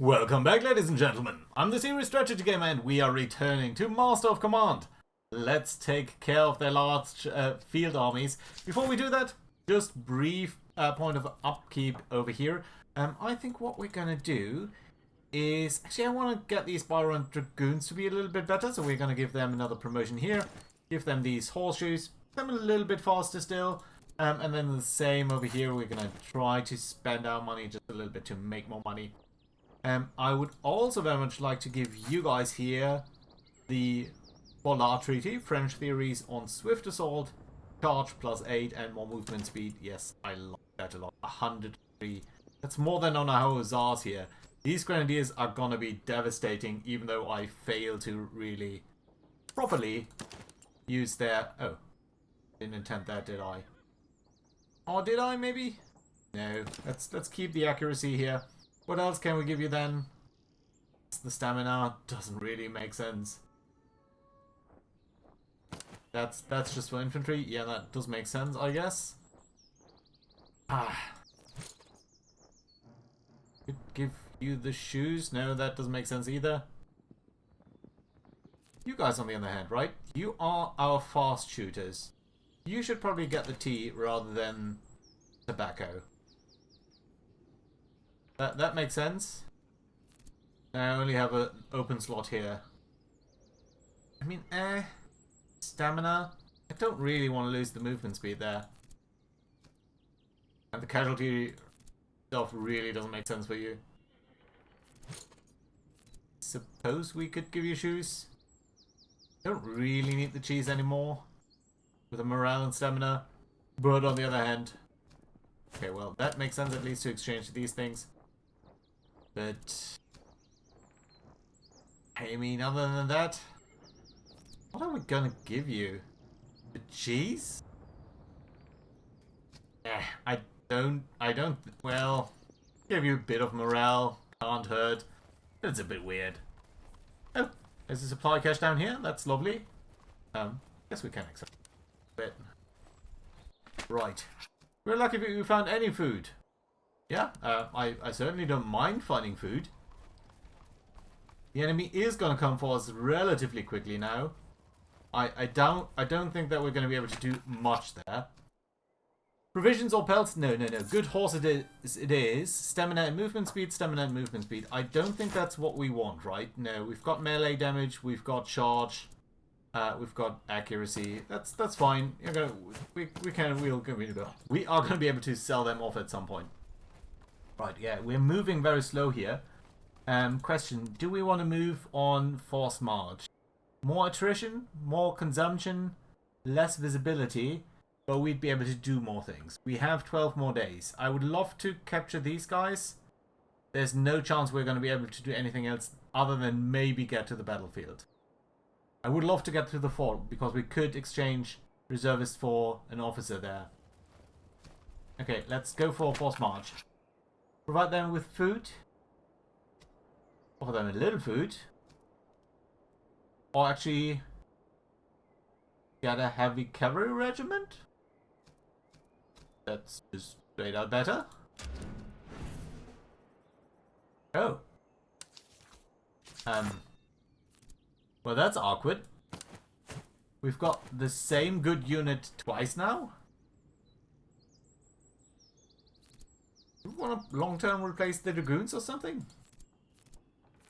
Welcome back, ladies and gentlemen. I'm the Serious Strategy Gamer and we are returning to Master of Command. Let's take care of their large field armies. Before we do that, just brief point of upkeep over here. I think what we're going to do is... Actually, I want to get these Byron Dragoons to be a little bit better, so we're going to give them another promotion here. Give them these horseshoes, them a little bit faster still. And then the same over here, we're going to try to spend our money just a little bit to make more money. I would also very much like to give you guys here the Polar Treaty, French theories on swift assault, charge +8 and more movement speed. Yes, I like that a lot. 103. That's more than on our hussars here. These grenadiers are gonna be devastating, even though I fail to really properly use their... Oh, didn't intend that, did I? Or did I, maybe? No, let's keep the accuracy here. What else can we give you then? The stamina doesn't really make sense. That's just for infantry. Yeah, that does make sense, I guess. Could give you the shoes. No, that doesn't make sense either. You guys, on the other hand, right? You are our fast shooters. You should probably get the tea rather than tobacco. That makes sense. I only have an open slot here. I mean, stamina. I don't really want to lose the movement speed there. And the casualty stuff really doesn't make sense for you. Suppose we could give you shoes. Don't really need the cheese anymore. With a morale and stamina. But on the other hand... Okay, well, that makes sense at least to exchange these things. But... I mean, other than that... What are we gonna give you? The cheese? I don't... Well... Give you a bit of morale. Can't hurt. It's a bit weird. Oh, there's a supply cache down here. That's lovely. Guess we can accept it. Right. We're lucky if we found any food. Yeah, I certainly don't mind finding food. The enemy is going to come for us relatively quickly now. I don't think that we're going to be able to do much there. Provisions or pelts? No. Good horse it is. Stamina and movement speed, stamina and movement speed. I don't think that's what we want, right? No, we've got melee damage, we've got charge, we've got accuracy. That's fine. We are going to be able to sell them off at some point. Right, yeah, we're moving very slow here. Question, do we want to move on force march? More attrition, more consumption, less visibility, but we'd be able to do more things. We have 12 more days. I would love to capture these guys. There's no chance we're going to be able to do anything else other than maybe get to the battlefield. I would love to get to the fort because we could exchange reservists for an officer there. Okay, let's go for force march. Provide them with food. Offer them a little food. Or actually... Get a heavy cavalry regiment? That's just straight out better. Oh. Well, that's awkward. We've got the same good unit twice now. Do we want to long-term replace the Dragoons or something?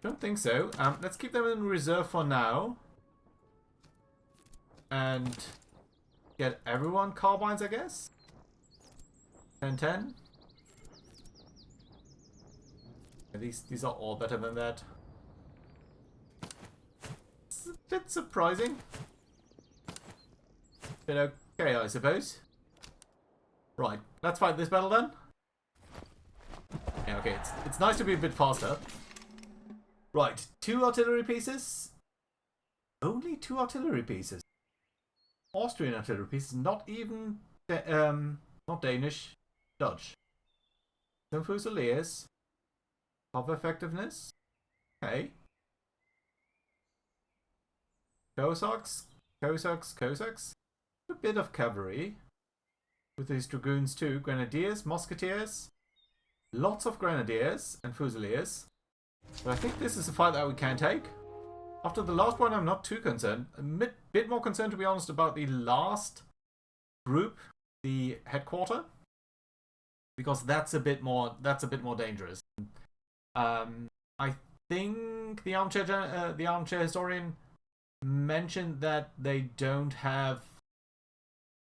Don't think so. Let's keep them in reserve for now. And get everyone carbines, I guess? 10-10. Yeah, these are all better than that. It's a bit surprising. But okay, I suppose. Right, let's fight this battle then. Yeah, okay, it's nice to be a bit faster. Right, 2 artillery pieces. Only 2 artillery pieces. Austrian artillery pieces, not even not Danish, Dutch. Some Fusiliers. Of effectiveness. Okay. Cossacks. A bit of cavalry. With these dragoons too. Grenadiers, musketeers. Lots of grenadiers and fusiliers. But I think this is a fight that we can take. After the last one, I'm not too concerned. A bit more concerned, to be honest, about the last group, the headquarter, because that's a bit more dangerous. I think the armchair historian mentioned that they don't have.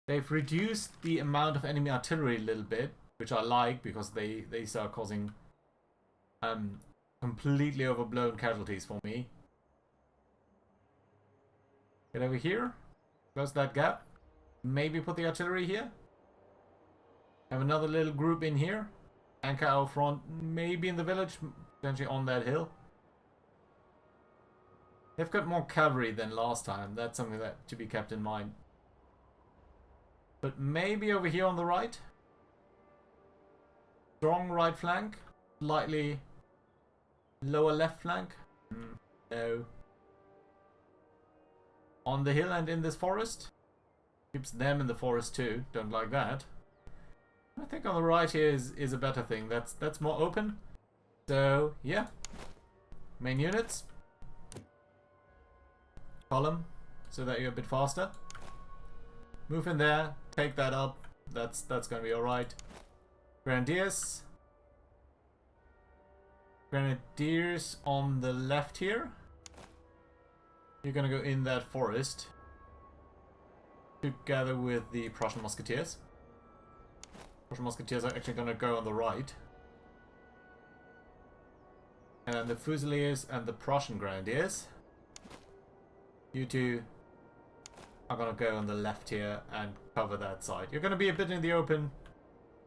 They've reduced the amount of enemy artillery a little bit, which I like because they start causing completely overblown casualties for me. Get over here, close that gap. Maybe put the artillery here. Have another little group in here. Anchor out front, maybe in the village, potentially on that hill. They've got more cavalry than last time. That's something that to be kept in mind. But maybe over here on the right. Strong right flank. Slightly lower left flank. No. On the hill and in this forest. Keeps them in the forest too. Don't like that. I think on the right here is a better thing. That's more open. So yeah. Main units. Column. So that you're a bit faster. Move in there. Take that up. That's gonna be alright. Grenadiers. Grenadiers on the left here. You're gonna go in that forest. Together with the Prussian Musketeers. Prussian Musketeers are actually gonna go on the right. And then the Fusiliers and the Prussian Grenadiers. You two are gonna go on the left here and cover that side. You're gonna be a bit in the open,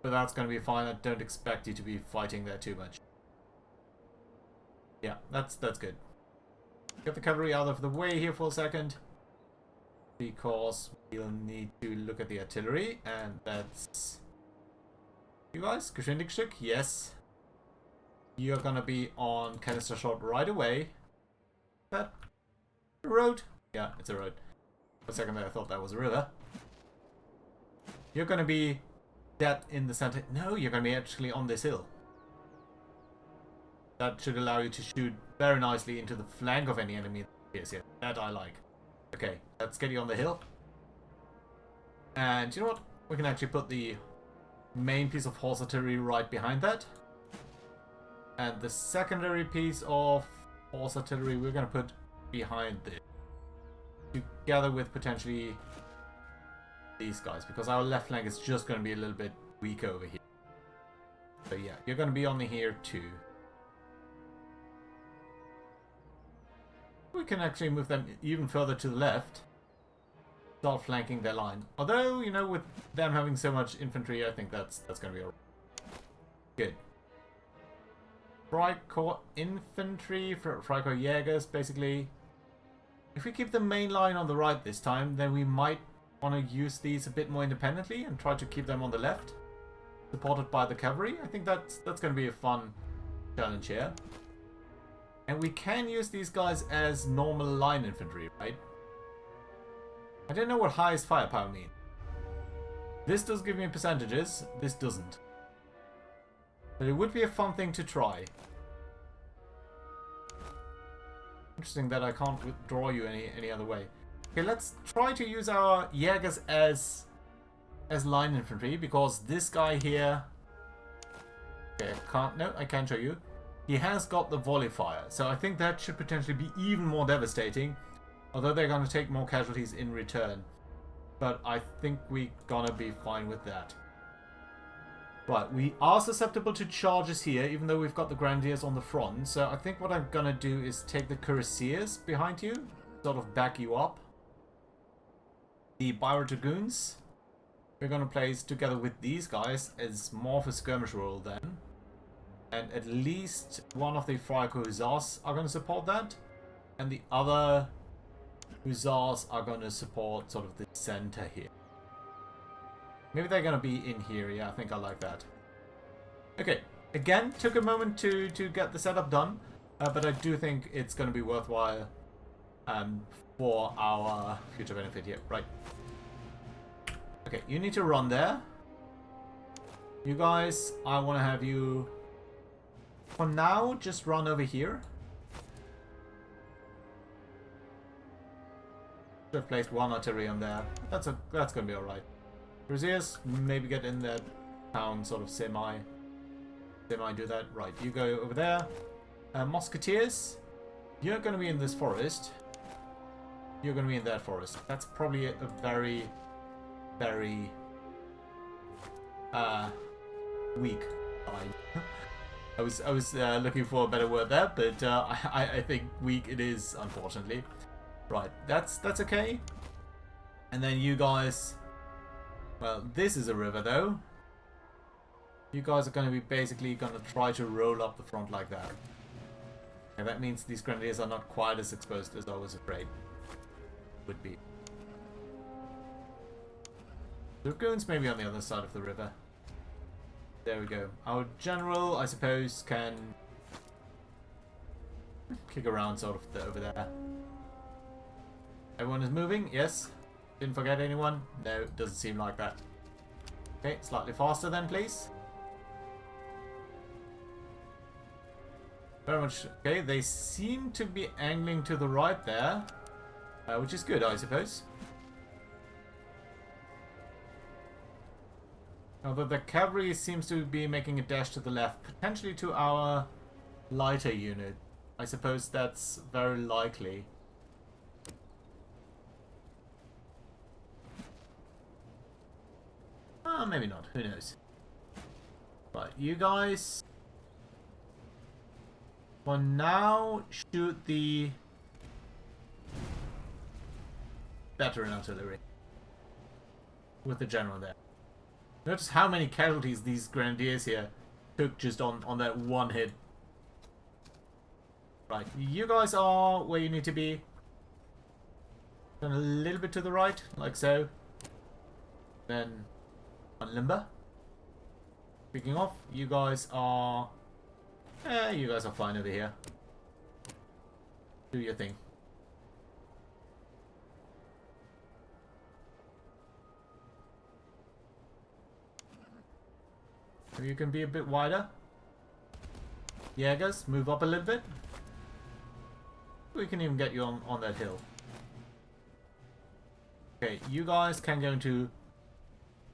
but that's gonna be fine. I don't expect you to be fighting there too much. Yeah, that's good. Get the cavalry out of the way here for a second, because we'll need to look at the artillery, and that's you guys. Geschwindigstück, yes. You're gonna be on canister shot right away. That a road? Yeah, it's a road. For a second there, I thought that was a river. You're gonna be dead in the center. No, you're gonna be actually on this hill. That should allow you to shoot very nicely into the flank of any enemy that appears here. That I like. Okay, let's get you on the hill. And you know what? We can actually put the main piece of horse artillery right behind that. And the secondary piece of horse artillery we're going to put behind this. Together with potentially these guys. Because our left flank is just going to be a little bit weak over here. So yeah, you're going to be on here too. We can actually move them even further to the left. Start flanking their line. Although, you know, with them having so much infantry, I think that's going to be alright. Good. Freikorps infantry, Freikorps Jägers, basically. If we keep the main line on the right this time, then we might want to use these a bit more independently and try to keep them on the left, supported by the cavalry. I think that's going to be a fun challenge here. And we can use these guys as normal line infantry, right? I don't know what highest firepower means. This does give me percentages, this doesn't. But it would be a fun thing to try. Interesting that I can't withdraw you any other way. Okay, let's try to use our Jägers as line infantry, because this guy here... Okay, I can't show you. He has got the volley fire, so I think that should potentially be even more devastating. Although they're going to take more casualties in return. But I think we're going to be fine with that. Right, we are susceptible to charges here, even though we've got the Grenadiers on the front. So I think what I'm going to do is take the Cuirassiers behind you, sort of back you up. The Byron Dragoons, we're going to place together with these guys as more of a skirmish role then. And at least one of the Freikorps Hussars are going to support that. And the other Hussars are going to support sort of the center here. Maybe they're going to be in here. Yeah, I think I like that. Okay. Again, took a moment to get the setup done. But I do think it's going to be worthwhile for our future benefit here. Right. Okay, you need to run there. You guys, I want to have you For now, just run over here. Should have placed one artillery on there. That's gonna be alright. Crusaders, maybe get in that town, sort of semi do that. Right, you go over there. Musketeers, you're gonna be in this forest. You're gonna be in that forest. That's probably a very, very weak line. I was looking for a better word there, but I think weak it is, unfortunately. Right, that's okay. And then you guys, well, this is a river though. You guys are going to be basically going to try to roll up the front like that. And that means these grenadiers are not quite as exposed as I was afraid would be. The dragoons maybe on the other side of the river. There we go. Our general, I suppose, can kick around sort of over there. Everyone is moving, yes. Didn't forget anyone? No, doesn't seem like that. Okay, slightly faster then, please. Very much. Okay, they seem to be angling to the right there, which is good, I suppose. Although the cavalry seems to be making a dash to the left, potentially to our lighter unit. I suppose that's very likely. Maybe not. Who knows? Right, you guys. For now, shoot the veteran artillery with the general there. Notice how many casualties these grenadiers here took just on that one hit. Right, you guys are where you need to be. Turn a little bit to the right, like so. Then on limber. Speaking of, you guys are fine over here. Do your thing. Maybe you can be a bit wider. Jägers, move up a little bit. We can even get you on that hill. Okay, you guys can go into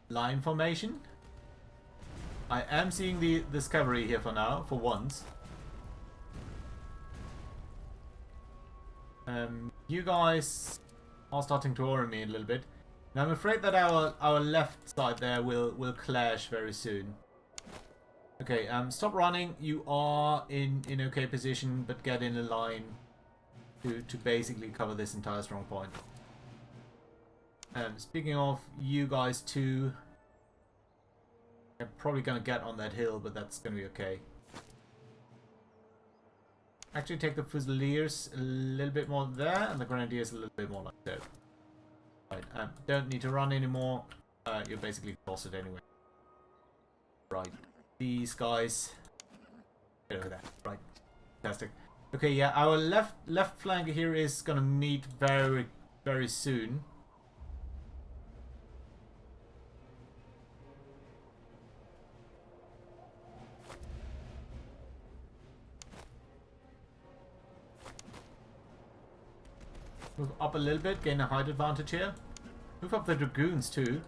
line formation. I am seeing this cavalry here for now, for once. You guys are starting to worry me a little bit. Now I'm afraid that our left side there will clash very soon. Okay, stop running. You are in okay position, but get in a line to basically cover this entire strong point. Speaking of, you guys too. I'm probably going to get on that hill, but that's going to be okay. Actually take the Fusiliers a little bit more there, and the Grenadiers a little bit more like so. Right, don't need to run anymore. You're basically exhausted anyway. Right, these guys... Get over there. Right, fantastic. Okay, yeah, our left flank here is going to meet very, very soon. Move up a little bit, gain a height advantage here. Move up the dragoons too.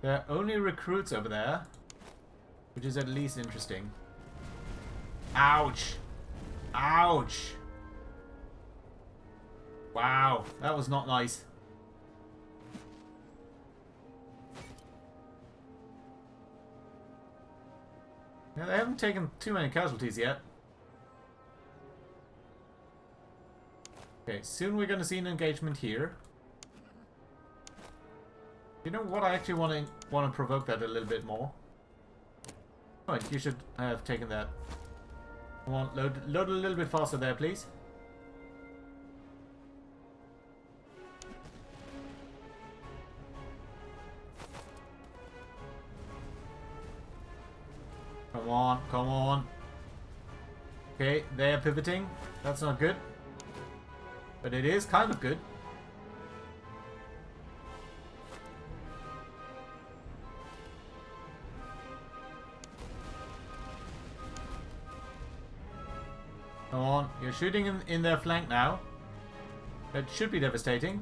There are only recruits over there, which is at least interesting. Ouch! Ouch! Wow, that was not nice. Yeah, they haven't taken too many casualties yet. Okay, soon we're going to see an engagement here. You know what? I actually want to provoke that a little bit more. Right, you should have taken that. Come on, load a little bit faster there, please. Come on, come on. Okay, they're pivoting. That's not good. But it is kind of good. Come on, you're shooting in their flank now. That should be devastating.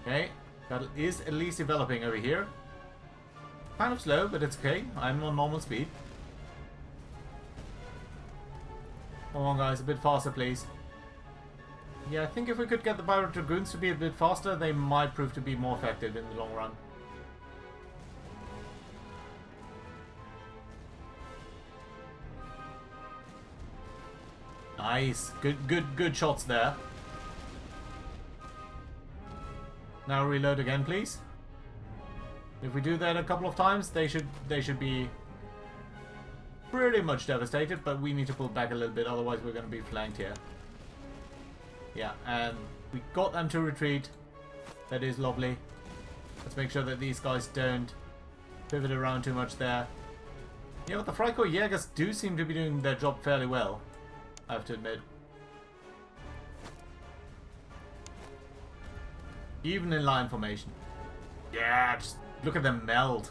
Okay, that is at least developing over here. Kind of slow, but it's okay. I'm on normal speed. Come on, guys, a bit faster, please. Yeah, I think if we could get the Pirate Dragoons to be a bit faster, they might prove to be more effective in the long run. Nice. Good shots there. Now reload again, please. If we do that a couple of times, they should be pretty much devastated, but we need to pull back a little bit, otherwise we're going to be flanked here. Yeah, and we got them to retreat. That is lovely. Let's make sure that these guys don't pivot around too much there. Yeah, but the Freikorps Jägers do seem to be doing their job fairly well, I have to admit. Even in line formation. Yeah, just look at them meld.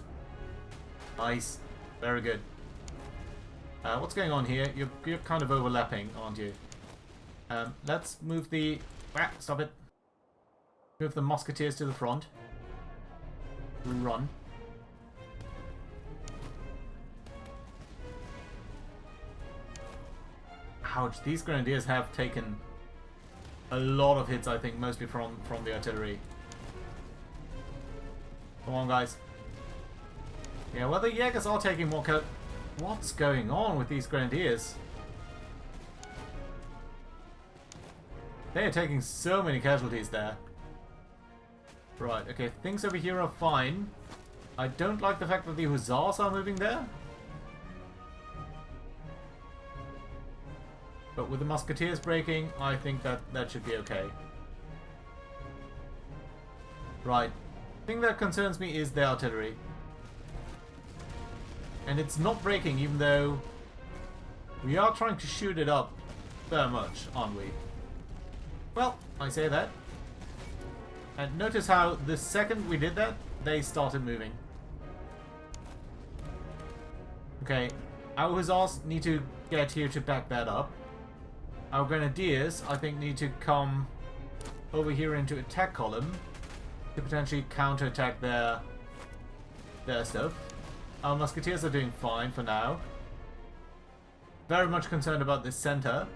Nice. Very good. What's going on here? You're kind of overlapping, aren't you? Let's move the... Ah, stop it. Move the musketeers to the front. Run. Ouch, these grenadiers have taken a lot of hits, I think, mostly from the artillery. Come on, guys. Yeah, well, the Jaegers are taking more co... What's going on with these grenadiers? They are taking so many casualties there. Right, okay, things over here are fine. I don't like the fact that the hussars are moving there. But with the musketeers breaking, I think that should be okay. Right. The thing that concerns me is the artillery. And it's not breaking, even though we are trying to shoot it up very much, aren't we? Well, I say that. And notice how the second we did that, they started moving. Okay, our hussars need to get here to back that up. Our grenadiers, I think, need to come over here into attack column to potentially counterattack their stuff. Our musketeers are doing fine for now. Very much concerned about this center.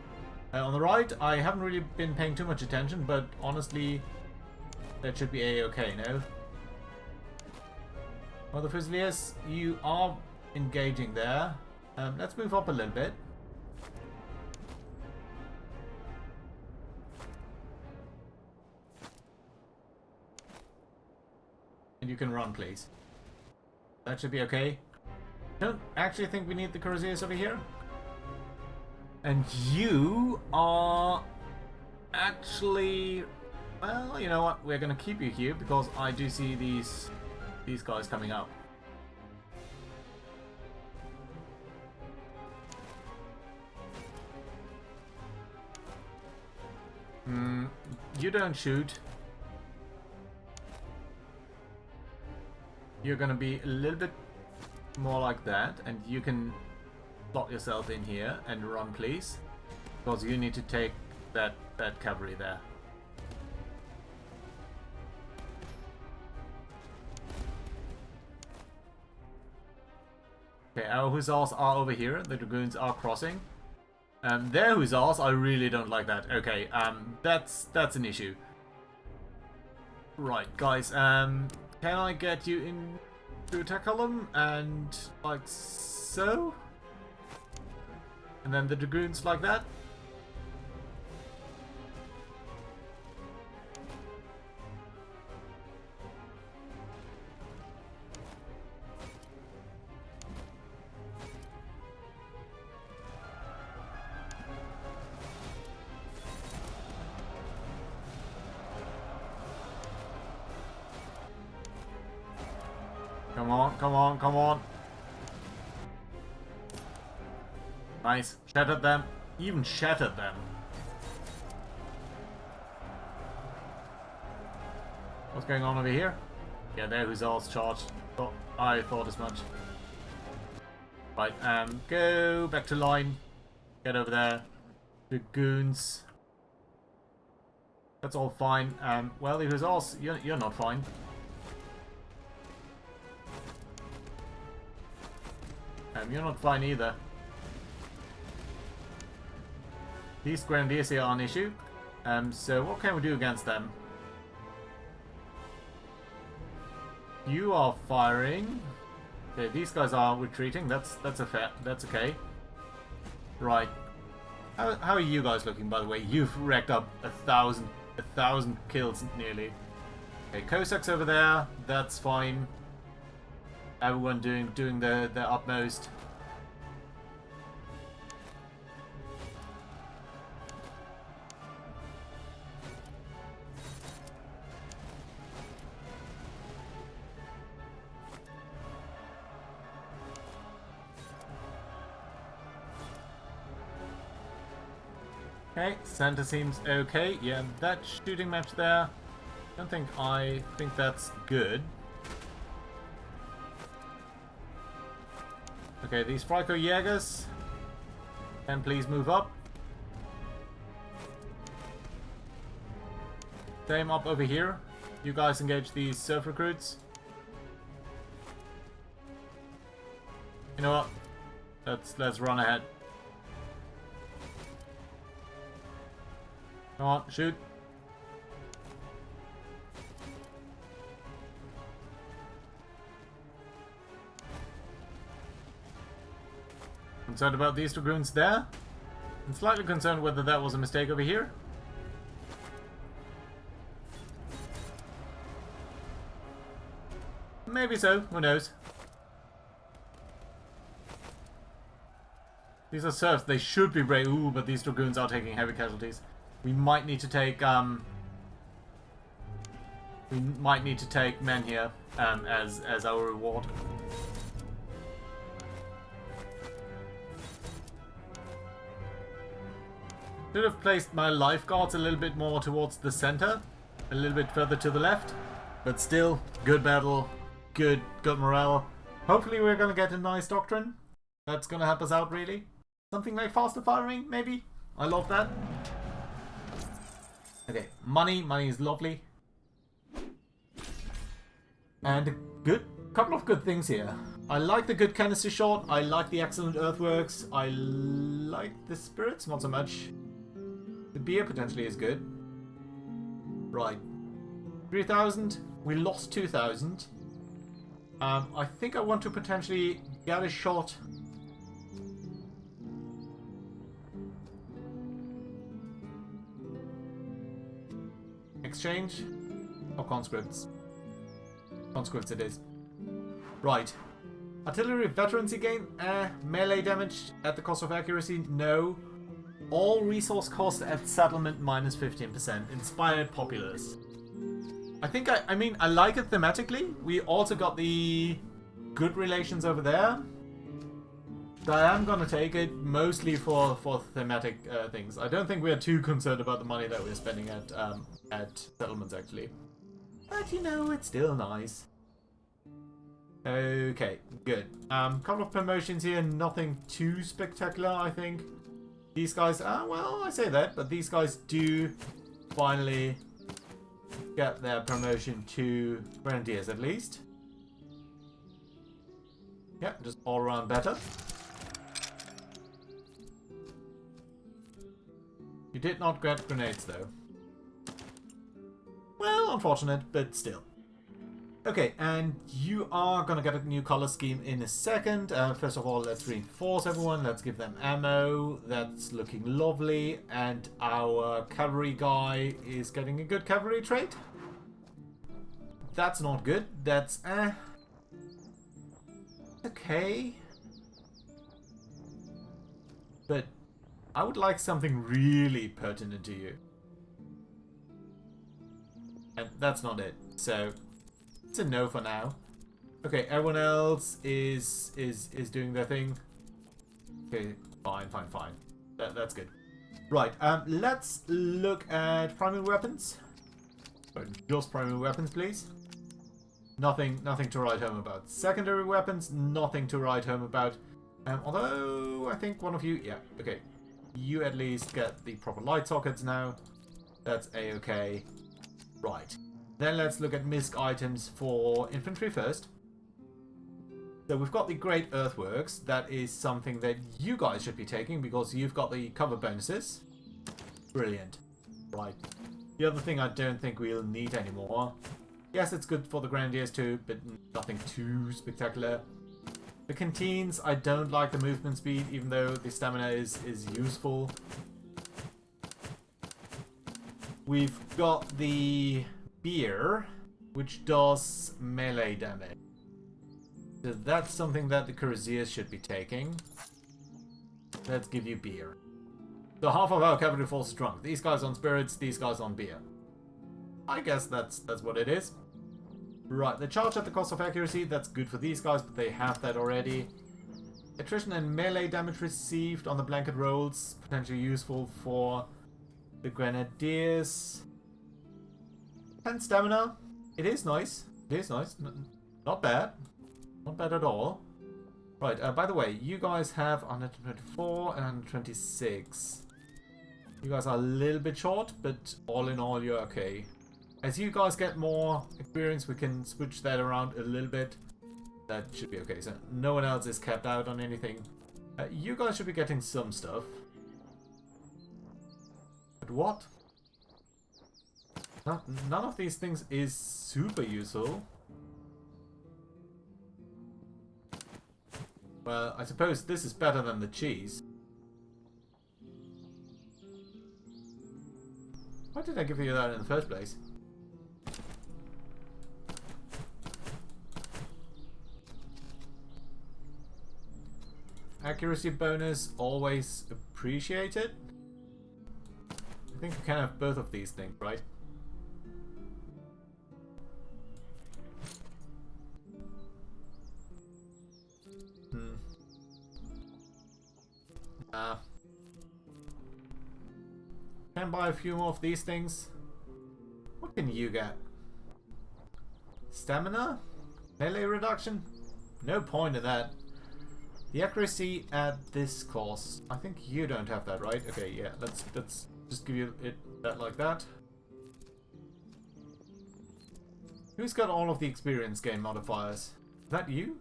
On the right, I haven't really been paying too much attention, but honestly, that should be a-okay, no? Well, the Fusiliers, you are engaging there. Let's move up a little bit. And you can run, please. That should be okay. Don't actually think we need the Cuirassiers over here. And you are actually... Well, you know what? We're going to keep you here because I do see these guys coming up. You don't shoot. You're gonna be a little bit more like that, and you can slot yourself in here and run, please, because you need to take that cavalry there. Okay, our hussars are over here. The dragoons are crossing. Their hussars, I really don't like that. Okay, that's an issue. Right, guys. Can I get you in to attack column and like so? And then the dragoons like that? Come on, come on, come on. Nice. Shattered them. Even shattered them. What's going on over here? Yeah, their hussars charged. I thought as much. Right, go back to line. Get over there. Dragoons. That's all fine. Well, the hussars, you're not fine. You're not fine either. These grenadiers here are an issue. So what can we do against them? You are firing. Okay, these guys are retreating. That's okay. Right. How are you guys looking, by the way? You've racked up a thousand kills nearly. Okay, Cossacks over there. That's fine. Everyone doing their utmost. Okay, center seems okay. Yeah, that shooting match there. I think that's good. Okay, these Freikorps Jägers. Can please move up. Same up over here. You guys engage these surf recruits. You know what? Let's run ahead. Come on, shoot. Concerned about these dragoons there. I'm slightly concerned whether that was a mistake over here. Maybe so, who knows. These are serfs, they should be brave. Ooh, but these dragoons are taking heavy casualties. We might need to take men here as our reward. Should have placed my lifeguards a little bit more towards the center, a little bit further to the left, but still good battle, good morale. Hopefully we're gonna get a nice doctrine. That's gonna help us out really. Something like faster firing, maybe. I love that. Okay, money is lovely. And a couple of good things here. I like the good canister shot, I like the excellent earthworks, I like the spirits, not so much. The beer potentially is good. Right. 3,000, we lost 2,000. I think I want to potentially get a shot. Exchange or conscripts? Conscripts it is. Right. Artillery veterancy gain? Melee damage at the cost of accuracy? No. All resource cost at settlement minus 15%. Inspired populace. I mean, I like it thematically. We also got the good relations over there. So I am gonna take it mostly for thematic things. I don't think we are too concerned about the money that we're spending at settlements actually. But you know, it's still nice. Okay, good. Couple of promotions here, nothing too spectacular, I think. These guys, well, I say that, but these guys do finally get their promotion to Grenadiers at least. Yeah, just all around better. You did not get grenades though. Well, unfortunate, but still. Okay, and you are gonna get a new color scheme in a second. First of all, let's reinforce everyone. Let's give them ammo. That's looking lovely. And our cavalry guy is getting a good cavalry trait. That's not good. That's okay. But I would like something really pertinent to you. And that's not it. So it's a no for now. Okay, everyone else is doing their thing. Okay, fine. That's good. Right, let's look at primary weapons. Just primary weapons, please. Nothing to write home about. Secondary weapons, nothing to write home about. Although, I think one of you... Yeah, okay. You at least get the proper light sockets now. That's a-okay. Right. Then let's look at misc items for infantry first. So we've got the Great Earthworks. That is something that you guys should be taking because you've got the cover bonuses. Brilliant. Right. The other thing I don't think we'll need anymore. Yes, it's good for the Grenadiers too, but nothing too spectacular. The canteens, I don't like the movement speed, even though the stamina is useful. We've got the beer, which does melee damage. So that's something that the Cuirassiers should be taking. Let's give you beer. So half of our cavalry force is drunk. These guys on spirits, these guys on beer. I guess that's what it is. Right, the charge at the cost of accuracy, that's good for these guys, but they have that already. Attrition and melee damage received on the blanket rolls, potentially useful for the Grenadiers. 10 stamina, it is nice. It is nice. Not bad. Not bad at all. Right, by the way, you guys have 124 and 126. You guys are a little bit short, but all in all, you're okay. As you guys get more experience, we can switch that around a little bit. That should be okay. So no one else is capped out on anything. You guys should be getting some stuff. But what? None of these things is super useful. Well, I suppose this is better than the cheese. Why did I give you that in the first place? Accuracy bonus, always appreciated. I think we can have both of these things, right? Can buy a few more of these things. What can you get? Stamina? Melee reduction? No point in that. The accuracy at this cost. I think you don't have that, right? Okay, yeah. Let's just give you that like that. Who's got all of the experience gain modifiers? Is that you?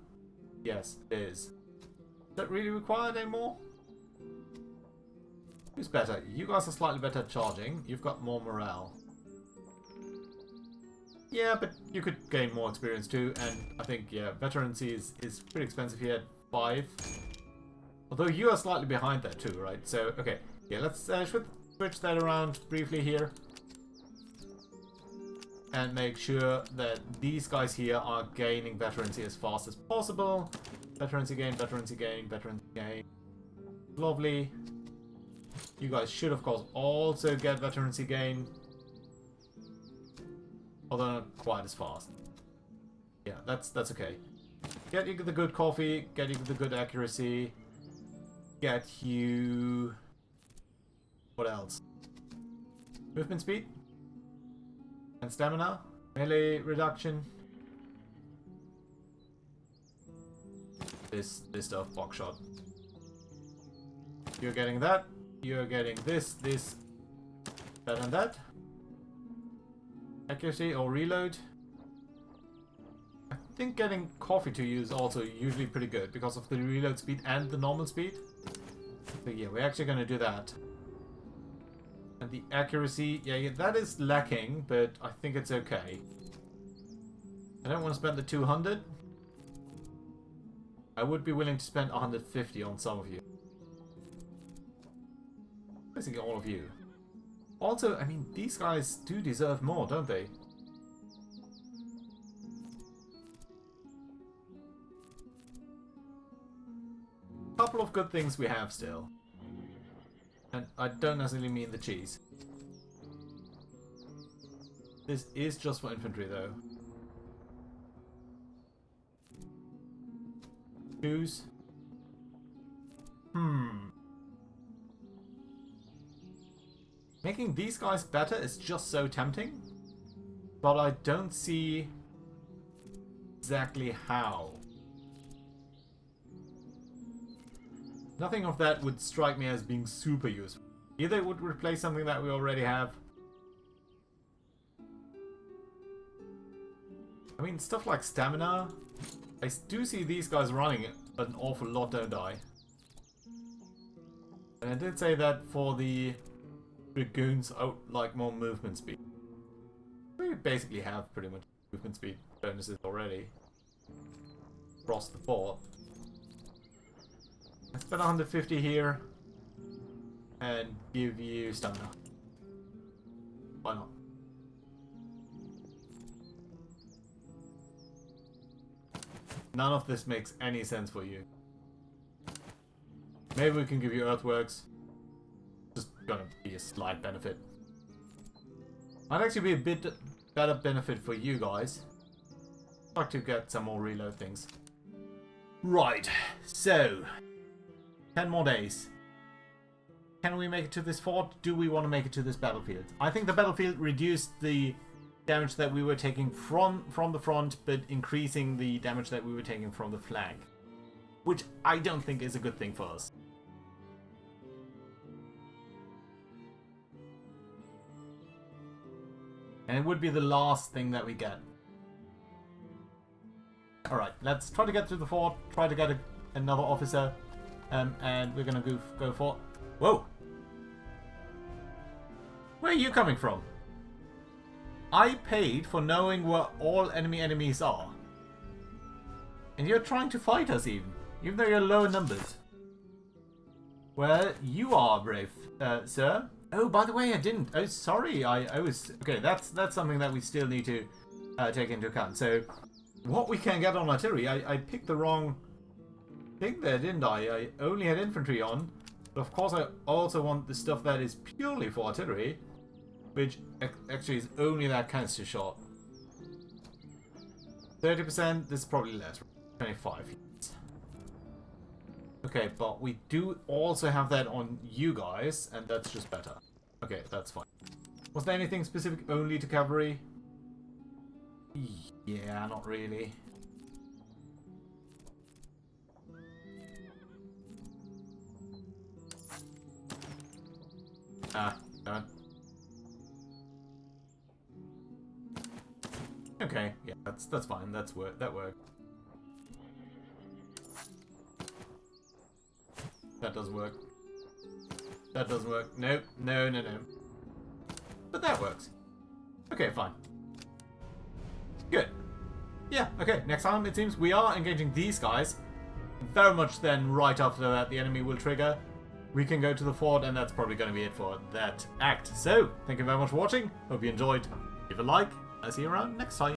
Yes, it is. Is that really required anymore? Who's better? You guys are slightly better at charging. You've got more morale. Yeah, but you could gain more experience too, and I think, yeah, veterancy is pretty expensive here. 5. Although you are slightly behind that too, right? So, okay. Yeah, let's switch that around briefly here. And make sure that these guys here are gaining veterancy as fast as possible. Veterancy gain, veterancy gain, veterancy gain. Lovely. You guys should, of course, also get veterancy gain. Although not quite as fast. Yeah, that's okay. Get you the good coffee, get you the good accuracy, get you... What else? Movement speed? And stamina? Melee reduction? This stuff, box shot. You're getting that. You're getting this, that and that. Accuracy or reload. I think getting coffee to you is also usually pretty good because of the reload speed and the normal speed. So yeah, we're actually going to do that. And the accuracy, yeah, that is lacking, but I think it's okay. I don't want to spend the 200. I would be willing to spend 150 on some of you. Basically all of you. Also, I mean, these guys do deserve more, don't they? Couple of good things we have still. And I don't necessarily mean the cheese. This is just for infantry though. Choose. Making these guys better is just so tempting. But I don't see exactly how. Nothing of that would strike me as being super useful. Either it would replace something that we already have. I mean, stuff like stamina. I do see these guys running an awful lot, don't I? And I did say that for the Dragoons, I would like more movement speed. We basically have pretty much movement speed bonuses already. Across the board. Let's spend 150 here. And give you stamina. Why not? None of this makes any sense for you. Maybe we can give you earthworks. Just gonna be a slight benefit. Might actually be a bit better benefit for you guys. I'd like to get some more reload things. Right, so 10 more days. Can we make it to this fort? Do we want to make it to this battlefield? I think the battlefield reduced the damage that we were taking from the front, but increasing the damage that we were taking from the flank. Which I don't think is a good thing for us. And it would be the last thing that we get. Alright, let's try to get to the fort, try to get another officer, and we're gonna go for... Whoa! Where are you coming from? I paid for knowing where all enemy enemies are. And you're trying to fight us even though you're low in numbers. Well, you are brave, sir. Oh, by the way, I didn't. Oh, sorry, I was... Okay, that's something that we still need to take into account. So, what we can get on artillery, I picked the wrong thing there, didn't I? I only had infantry on. But of course, I also want the stuff that is purely for artillery. Which actually is only that canister shot. 30%, this is probably less. 25 hits. Okay, but we do also have that on you guys, and that's just better. Okay, that's fine. Was there anything specific only to cavalry? Yeah, not really. Ah, damn it. Okay, yeah, that's fine. That worked. That does work. That doesn't work. Nope. No. But that works. Okay, fine. Good. Yeah, okay. Next time, it seems we are engaging these guys. Very much then, right after that, the enemy will trigger. We can go to the fort, and that's probably going to be it for that act. So, thank you very much for watching. Hope you enjoyed. Leave a like. I'll see you around next time.